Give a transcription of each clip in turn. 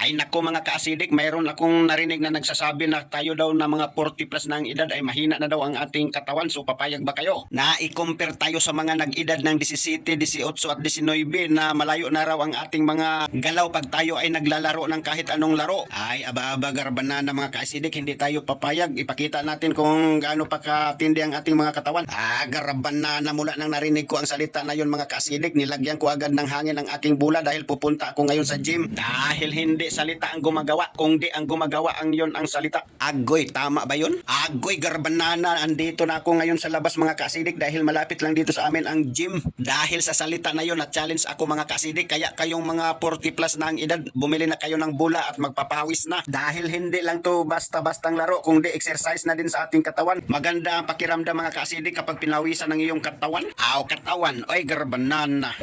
Ay nako mga ka-acidic, mayroon akong narinig na nagsasabi na tayo daw na mga 40 plus na ang edad ay mahina na daw ang ating katawan. So papayag ba kayo na i-compare tayo sa mga nag-edad ng 17, 18 at 19 na malayo na raw ang ating mga galaw pag tayo ay naglalaro ng kahit anong laro? Ay aba-aba garbanan na mga ka-acidic, hindi tayo papayag. Ipakita natin kung gaano pa katindi ang ating mga katawan. Garbanan na mula nang narinig ko ang salita na yun mga ka-acidic, nilagyan ko agad ng hangin ang aking bula dahil pupunta ako ngayon sa gym. Dahil hindi salita ang gumagawa, kung di ang gumagawa ang yon ang salita. Agoy, tama ba yun? Agoy, garbanana, andito na ako ngayon sa labas mga ka-acidic dahil malapit lang dito sa amin ang gym. Dahil sa salita na yon at challenge ako mga ka-acidic, kaya kayong mga 40 plus na ang edad, bumili na kayo ng bula at magpapawis na. Dahil hindi lang to basta-bastang laro, kung di exercise na din sa ating katawan. Maganda ang pakiramdam mga ka-acidic kapag pinawisan ng iyong katawan. Katawan, oy garbanana.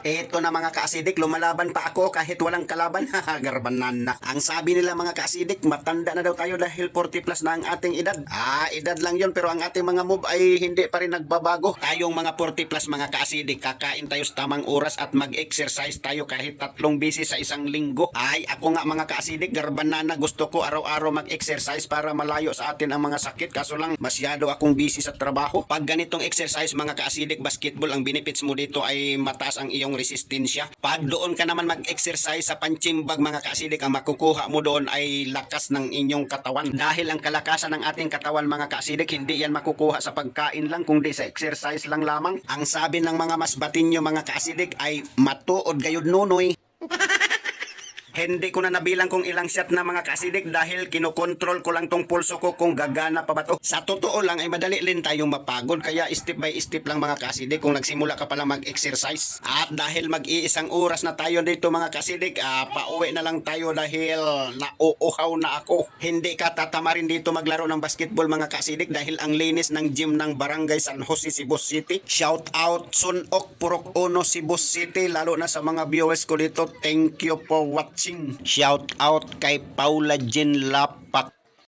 Eto na mga ka-acidic, lumalaban pa ako kahit walang kalaban. Garbanan na. Ang sabi nila mga ka-acidic, matanda na daw tayo dahil 40 plus na ang ating edad. Edad lang yon pero ang ating mga move ay hindi pa rin nagbabago. Tayong mga 40 plus mga ka-acidic, kakain tayo sa tamang oras at mag-exercise tayo kahit 3 beses sa isang linggo. Ako nga mga ka-acidic, garbanan na, gusto ko araw-araw mag-exercise para malayo sa atin ang mga sakit. Kaso lang, masyado akong busy sa trabaho. Pag ganitong exercise mga ka-acidic, basketball, ang benefits mo dito ay mataas ang iyong resistensya. Pag doon ka naman mag-exercise sa panchimbag mga ka-acidic, ang makukuha mo doon ay lakas ng inyong katawan. Dahil ang kalakasan ng ating katawan mga ka-acidic, hindi yan makukuha sa pagkain lang kundi sa exercise lang lamang. Ang sabi ng mga mas batinyo mga ka-acidic ay matuod gayud nunoy. Hindi ko na nabilang kung ilang shot na mga ka-acidic dahil kinokontrol ko lang tong pulso ko kung gagana pa ba to. Sa totoo lang ay madali rin tayong mapagod, kaya step by step lang mga ka-acidic kung nagsimula ka pala mag-exercise. At dahil mag-iisang oras na tayo dito mga ka-acidic, pauwi na lang tayo dahil nauuhaw na ako. Hindi ka tatamarin dito maglaro ng basketball mga ka-acidic dahil ang linis ng gym ng Barangay San Jose, Cebu City. Shout out Sunok Purok Uno, Cebu City, lalo na sa mga viewers ko dito. Thank you for watching. Shout out kay Paula Jean Lapak